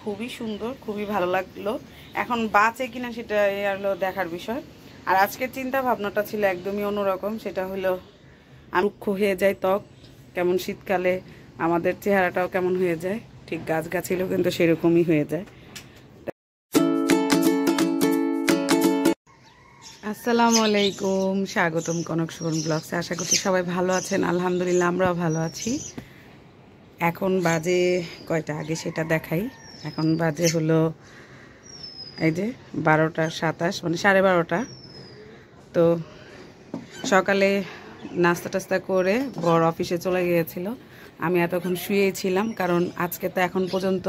খুবই সুন্দর, খুবই ভালো লাগলো। এখন বাঁচে কিনা সেটা হলো দেখার বিষয়। আর আজকের চিন্তা ভাবনাটা ছিল একদমই অন্যরকম। সেটা হলো রুক্ষ হয়ে যায় ত্বক, কেমন শীতকালে আমাদের চেহারাটাও কেমন হয়ে যায়, ঠিক গাছগাছিলেও কিন্তু সেরকমই হয়ে যায়। আসসালামু আলাইকুম, স্বাগতম কনক সুবর্ণ ব্লগসে। আশা করছি সবাই ভালো আছেন। আলহামদুলিল্লাহ আমরাও ভালো আছি। এখন বাজে কয়টা আগে সেটা দেখাই। এখন বাজে হলো এই যে 12:27, মানে 12:30। তো সকালে নাস্তা টাস্তা করে বড় অফিসে চলে গিয়েছিল। আমি এতক্ষণ শুয়েই ছিলাম, কারণ আজকে তো এখন পর্যন্ত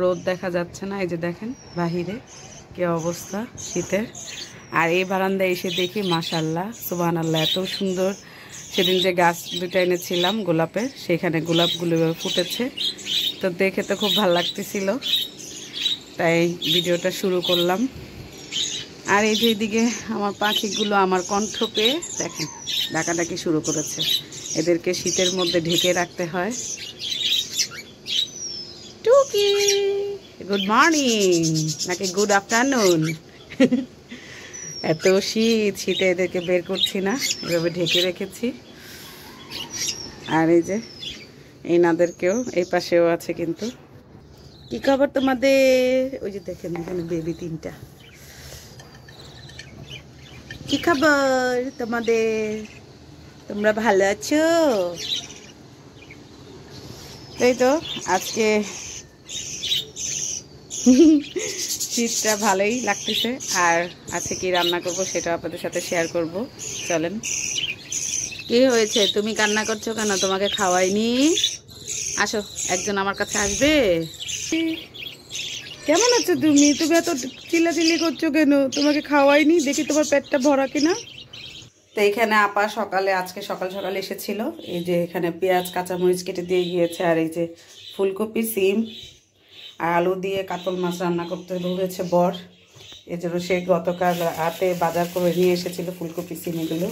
রোদ দেখা যাচ্ছে না। এই যে দেখেন বাহিরে কি অবস্থা শীতের। আর এই বারান্দায় এসে দেখি মাশাআল্লাহ সুবহানাল্লাহ এত সুন্দর। সেদিন যে গাছ দুটো এনেছিলাম গোলাপের, সেখানে গোলাপগুলো ফুটেছে। তো দেখে তো খুব ভালো লাগতেছিল, তাই ভিডিওটা শুরু করলাম। আর এই যে এদিকে আমার পাখিগুলো আমার কণ্ঠ পেয়ে দেখেন ডাকাডাকি শুরু করেছে। এদেরকে শীতের মধ্যে ঢেকে রাখতে হয়। টুকি গুড মর্নিং নাকি গুড আফটারনুন। এত শীতে এদেরকে বের করছি না, এভাবে ঢেকে রেখেছি। আর এই যে এনাদেরকেও এই পাশেও আছে। কিন্তু কি খবর তোমাদের? ওই যে দেখেন এখানে বেবি 3টা। কি খবর তোমাদের? তোমরা ভালো আছো? তাই তো আজকে শীতটা ভালোই লাগতেছে। আর আজকে কি রান্না করব সেটা আপনাদের সাথে শেয়ার করব। চলেন। কি হয়েছে, তুমি কান্না করছো কেন? তোমাকে খাওয়াইনি? আসো, একজন আমার কাছে আসবে। কেমন আছো তুমি? তুমি এত চিল্লাচিল্লি করছো কেন? তোমাকে খাওয়াইনি, দেখি তোমার পেটটা ভরা কিনা। তো এখানে আপা আজকে সকাল সকাল এসেছিল। এই যে এখানে পেঁয়াজ কাঁচামরিচ কেটে দিয়ে গিয়েছে। আর এই যে ফুলকপি, সিম আর আলু দিয়ে কাতল মাছ রান্না করতে বলেছে বর। এজন্য সে গতকাল রাতে বাজার করে নিয়ে এসেছিল ফুলকপি, সিম এগুলো।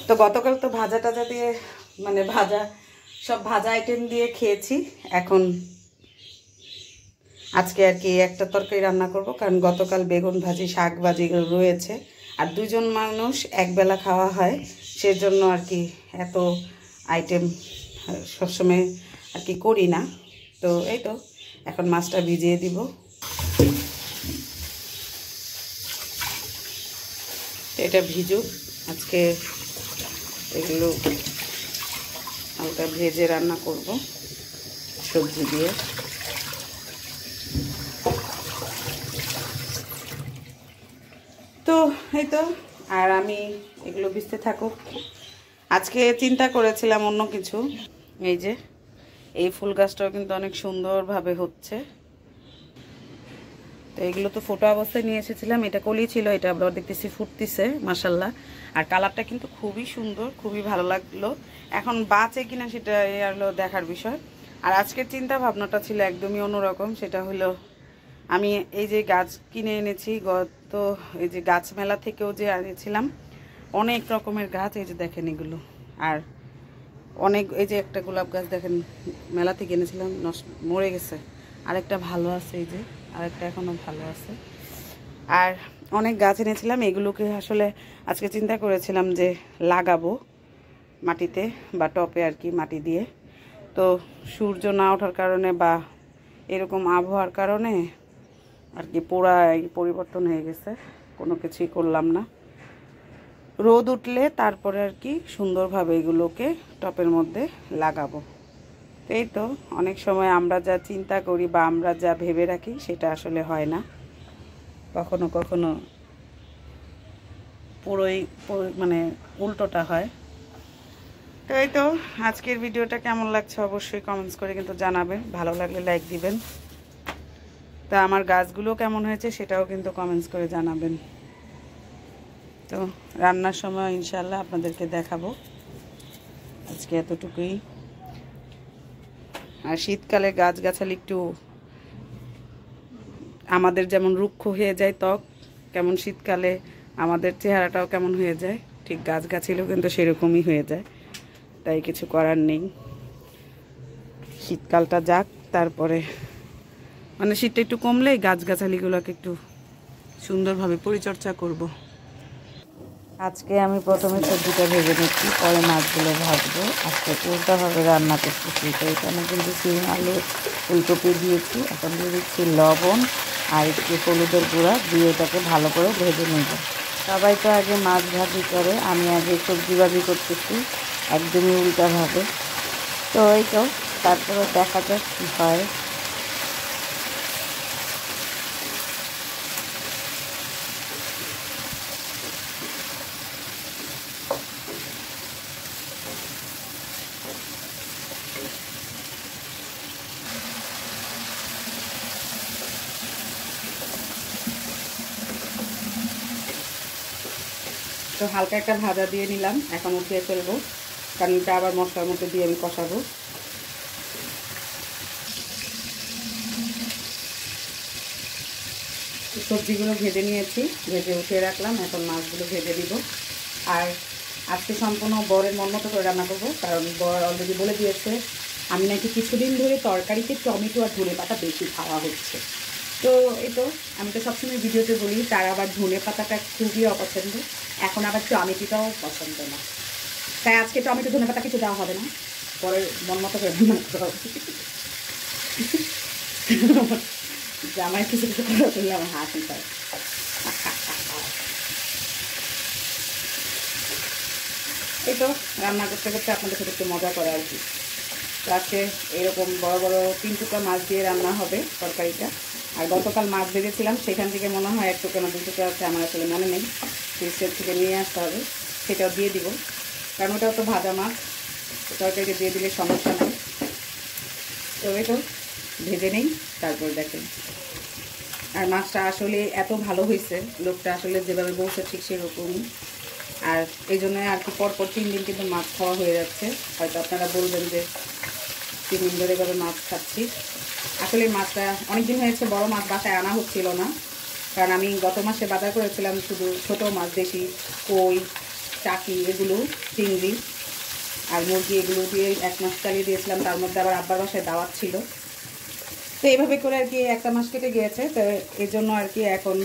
তো গতকাল তো ভাজা টাজা দিয়ে, মানে সব ভাজা আইটেম দিয়ে খেয়েছি। এখন আজকে আর কি একটা তরকারি রান্না করব, কারণ গতকাল বেগুন ভাজি, শাক ভাজি রয়েছে। আর 2জন মানুষ একবেলা খাওয়া হয়, সেজন্য আর কি এত আইটেম সবসময় আর কি করি না। তো এই তো এখন মাছটা ভিজিয়ে দিব। এটা ভিজুক, আজকে এগুলো হালকা ভেজে রান্না করব সবজি দিয়ে। তো এই তো, আর আমি এগুলো ভিজতে থাকুক। আজকে চিন্তা করেছিলাম অন্য কিছু। এই যে এই ফুল গাছটাও কিন্তু অনেক সুন্দরভাবে হচ্ছে। তো এগুলো তো ফোটো অবস্থায় নিয়ে এসেছিলাম। এটা কলি ছিল, এটা আবার দেখতেছি ফুটতেছে মাশাআল্লাহ। আর কালারটা কিন্তু খুবই সুন্দর, খুবই ভালো লাগলো। এখন বাঁচে কিনা সেটা হলো দেখার বিষয়। আর আজকের চিন্তা ভাবনাটা ছিল একদমই অন্যরকম। সেটা হলো আমি এই যে গাছ কিনে এনেছি এই যে গাছ মেলা থেকেও যে এনেছিলাম অনেক রকমের গাছ। এই যে দেখেন এগুলো। আর অনেক, এই যে একটা গোলাপ গাছ দেখেন মেলা থেকে এনেছিলাম, মরে গেছে। আরেকটা ভালো আছে, এই যে আরেকটা এখনও ভালো আছে। আর অনেক গাছ এনেছিলাম। এগুলোকে আসলে আজকে চিন্তা করেছিলাম যে লাগাবো মাটিতে বা টপে আর কি, মাটি দিয়ে। তো সূর্য না ওঠার কারণে বা এরকম আবহাওয়ার কারণে আর কি পরিবর্তন হয়ে গেছে, কোনো কিছুই করলাম না। রোদ উঠলে তারপরে আর কি সুন্দরভাবে এগুলোকে টপের মধ্যে লাগাবো। এই তো অনেক সময় আমরা যা চিন্তা করি বা আমরা যা ভেবে রাখি সেটা আসলে হয় না, কখনো কখনো পুরোই মানে উল্টোটা হয়। তো এই তো আজকের ভিডিওটা কেমন লাগছে অবশ্যই কমেন্টস করে কিন্তু জানাবেন। ভালো লাগলে লাইক দিবেন। তা আমার গাছগুলো কেমন হয়েছে সেটাও কিন্তু কমেন্টস করে জানাবেন। তো রান্নার সময় ইনশাল্লাহ আপনাদেরকে দেখাবো। আজকে এতটুকুই। আর শীতকালে গাছগাছালি একটু আমাদের যেমন রুক্ষ হয়ে যায় ত্বক, কেমন শীতকালে আমাদের চেহারাটাও কেমন হয়ে যায়, ঠিক গাছগাছিলেও কিন্তু সেরকমই হয়ে যায়। তাই কিছু করার নেই, শীতকালটা যাক, তারপরে মানে শীতটা একটু কমলেই গাছগাছালিগুলোকে একটু সুন্দরভাবে পরিচর্যা করব। আজকে আমি প্রথমে সবজিটা ভেজে নিচ্ছি, পরে মাছগুলো ভাজবো। আজকে উল্টাভাবে রান্না করতেছি, তো এখানে কিন্তু সিম আলু ফুলকপি দিয়েছি। এখন দিয়ে দিচ্ছি লবণ আর একটু হলুদের গুঁড়া দিয়ে এটাকে ভালো করে ভেজে নেব। সবাই তো আগে মাছ ভাজি করে, আমি আগে সবজি ভাজি করতেছি, একদমই উল্টাভাবে। তো এই তো, তারপরে দেখা যাক কী হয়। তো হালকা একটা ভাজা দিয়ে নিলাম, এখন উঠিয়ে ফেলবো, কারণ এটা আবার মশলার মধ্যে দিয়ে আমি কষাবো। সবজিগুলো ভেজে নিয়েছি, ভেজে উঠিয়ে রাখলাম, এখন মাছগুলো ভেজে দিব। আর আজকে সম্পূর্ণ বরের মন মতো করে রান্না করবো, কারণ বর অলরেডি বলে দিয়েছে আমি নাকি কিছুদিন ধরে তরকারিতে টমেটো আর ধনে পাতা বেশি খাওয়া হচ্ছে। তো এই তো, আমি তো সবসময় ভিডিওতে বলি তার আবার ধনে পাতাটা খুবই অপছন্দ, এখন আবার টমেটোটাও পছন্দ না। তাই আজকে টমেটো ধনে পাতা কিছু দেওয়া হবে না, পরে মন মতো করে রান্না করতে হবে। জামাই কিছু কিছু করে তুললে আমার হাসি পায়। এই তো রান্না করতে করতে আপনাদের সাথে একটু মজা করে আর কি। তো আজকে এরকম বড় বড় 3 টুকরা মাছ দিয়ে রান্না হবে তরকারিটা। আর গতকাল মাছ ভেজেছিলাম, সেখান থেকে মনে হয় 1 টুকরা না 2 টুকরা আছে, আমার আসলে মনে নেই, ফ্রিজের থেকে নিয়ে আসতে হবে, সেটাও দিয়ে দিব, কারণ ওটাও তো ভাজা মাছ, তরকারিতে দিয়ে দিলে সমস্যা নেই। তো এই তো ভেজে নেই, তারপর দেখেন। আর মাছটা আসলে এত ভালো হয়েছে, লোকটা আসলে যেভাবে বলছে ঠিক সেরকমই। আর এই জন্য আর কি পরপর 3 দিন কিন্তু মাছ খাওয়া হয়ে যাচ্ছে। হয়তো আপনারা বলবেন যে 3 দিন ধরে এভাবে মাছ খাচ্ছি। আসলে মাছটা অনেক দিন হয়েছে বড় মাছ বাসায় আনা হচ্ছিল না, কারণ আমি গত মাসে বাজার করেছিলাম শুধু ছোট মাছ, দেশি কই, টাকি, এগুলো চিংড়ি আর মুরগি, এগুলো দিয়ে 1 মাস চালিয়ে দিয়েছিলাম। তার মধ্যে আবার আব্বার বাসায় দাওয়াত ছিল। তো এইভাবে করে আর কি 1টা মাস কেটে গিয়েছে। তো এই জন্য আর কি এখন,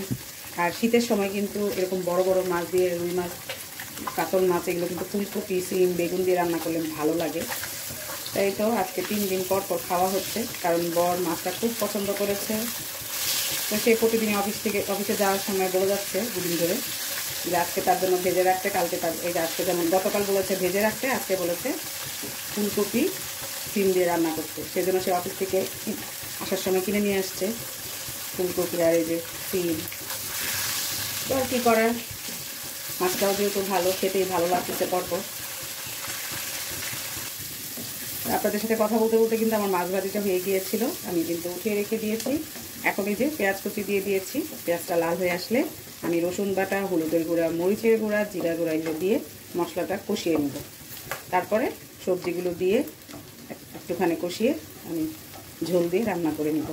আর শীতের সময় কিন্তু এরকম বড় বড় মাছ দিয়ে, রুই মাছ, কাতল মাছ, এগুলো কিন্তু ফুলকপি, সিম, বেগুন দিয়ে রান্না করলে ভালো লাগে। তাই তো আজকে 3 দিন পর পর খাওয়া হচ্ছে, কারণ বর মাছটা খুব পছন্দ করেছে। তো সে প্রতিদিনই অফিসে যাওয়ার সময় বলে যাচ্ছে 2 দিন ধরে যে আজকে তার জন্য ভেজে রাখতে, কালকে তার এই যে আজকে যেমন গতকাল বলেছে ভেজে রাখতে, আজকে বলেছে ফুলকপি সিম দিয়ে রান্না করতে। সেজন্য সে অফিস থেকে আসার সময় কিনে নিয়ে আসছে ফুলকপি আর এই যে সিম। তো আর কী করার, মাছটাও যেহেতু ভালো, খেতেই ভালো লাগতেছে পরপর। আপনাদের সাথে কথা বলতে বলতে কিন্তু আমার মাছ ভাজিটা হয়ে গিয়েছিল, আমি কিন্তু উঠিয়ে রেখে দিয়েছি। এখন এই যে পেঁয়াজ কুচি দিয়ে দিয়েছি, পেঁয়াজটা লাল হয়ে আসলে আমি রসুন বাটা, হলুদের গুঁড়া, মরিচের গুঁড়া, জিরা গুঁড়া এগুলো দিয়ে মশলাটা কষিয়ে নেব। তারপরে সবজিগুলো দিয়ে একটুখানি কষিয়ে আমি ঝোল দিয়ে রান্না করে নেব।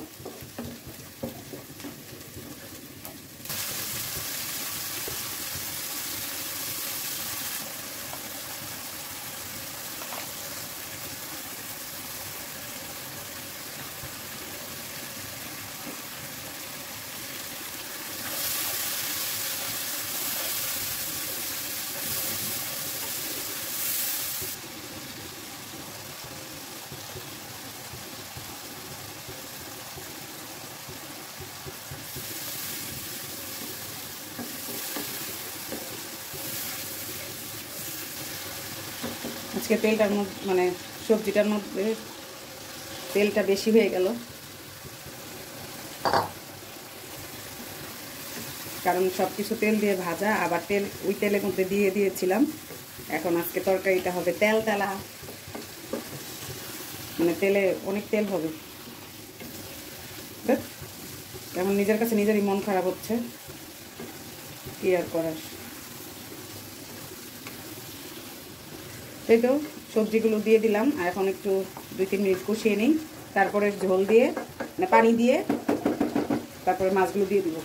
আজকে তেলটার মধ্যে মানে সবজিটার মধ্যে তেলটা বেশি হয়ে গেল, কারণ সব কিছু তেল দিয়ে ভাজা, আবার তেল ওই তেলের মধ্যে দিয়ে দিয়েছিলাম। এখন আজকে তরকারিটা হবে তেল তেলা, মানে তেলে অনেক তেল হবে। এখন নিজের কাছে নিজেরই মন খারাপ হচ্ছে, কি আর করার। এই তো সবজিগুলো দিয়ে দিলাম, আর এখন একটু 2-3 মিনিট কষিয়ে নিই, তারপরে ঝোল দিয়ে মানে পানি দিয়ে তারপরে মাছগুলো দিয়ে দিব।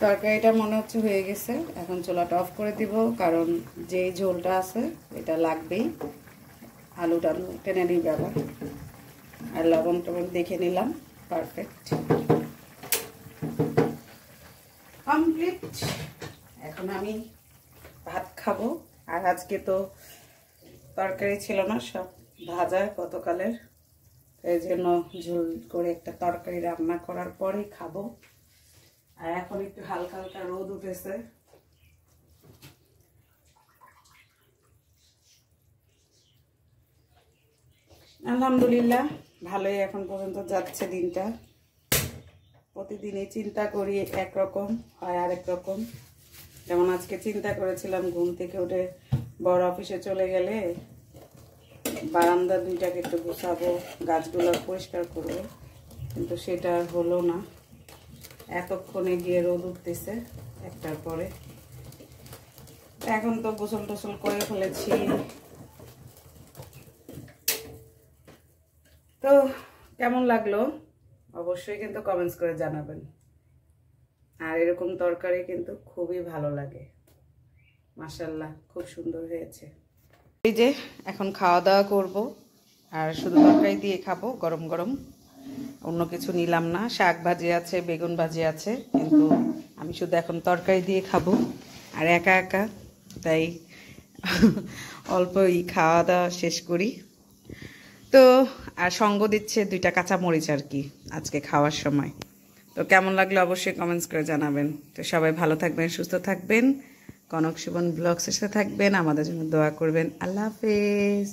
তরকারিটা মনে হচ্ছে হয়ে গেছে। এখন চুলাটা অফ করে দিব, কারণ যে ঝোলটা আছে এটা লাগবেই। আলুটা টেনে নিবে আবার। আর লবণ টবণ দেখে নিলাম, পারফেক্ট, কমপ্লিট। এখন আমি ভাত খাবো। আর আজকে তো তরকারি ছিল না, সব ভাজা গতকালের, এই জন্য ঝোল করে একটা তরকারি রান্না করার পরেই খাবো। আর এখন একটু হালকা হালকা রোদ উঠেছে। আলহামদুলিল্লাহ ভালোই এখন পর্যন্ত যাচ্ছে দিনটা। প্রতিদিনই চিন্তা করি একরকম, হয় আরেক রকম। যেমন আজকে চিন্তা করেছিলাম ঘুম থেকে উঠে বড় অফিসে চলে গেলে বারান্দা দুইটাকে একটু গুছাবো, গাছগুলো পরিষ্কার করবো, কিন্তু সেটা হলো না। এতক্ষণে গিয়ে রোদ উঠতেছে একটার পরে। এখন তো গোসল টোসল করে ফেলেছি। তো কেমন লাগলো অবশ্যই কিন্তু কমেন্টস করে জানাবেন। আর এরকম তরকারি কিন্তু খুবই ভালো লাগে। মাশাআল্লাহ, খুব সুন্দর হয়েছে। এই যে এখন খাওয়া দাওয়া করব, আর শুধু তরকারি দিয়ে খাবো গরম গরম, অন্য কিছু নিলাম না। শাক ভাজি আছে, বেগুন ভাজি আছে, কিন্তু আমি শুধু এখন তরকারি দিয়ে খাবো। আর একা একা, তাই অল্পই খাওয়া দাওয়া শেষ করি। তো আর সঙ্গ দিচ্ছে 2টা কাঁচা মরিচ আর কি আজকে খাওয়ার সময়। তো কেমন লাগলো অবশ্যই কমেন্টস করে জানাবেন। তো সবাই ভালো থাকবেন, সুস্থ থাকবেন, কনক সুবন ব্লগসের সাথে থাকবেন, আমাদের জন্য দোয়া করবেন। আল্লাহ হাফেজ।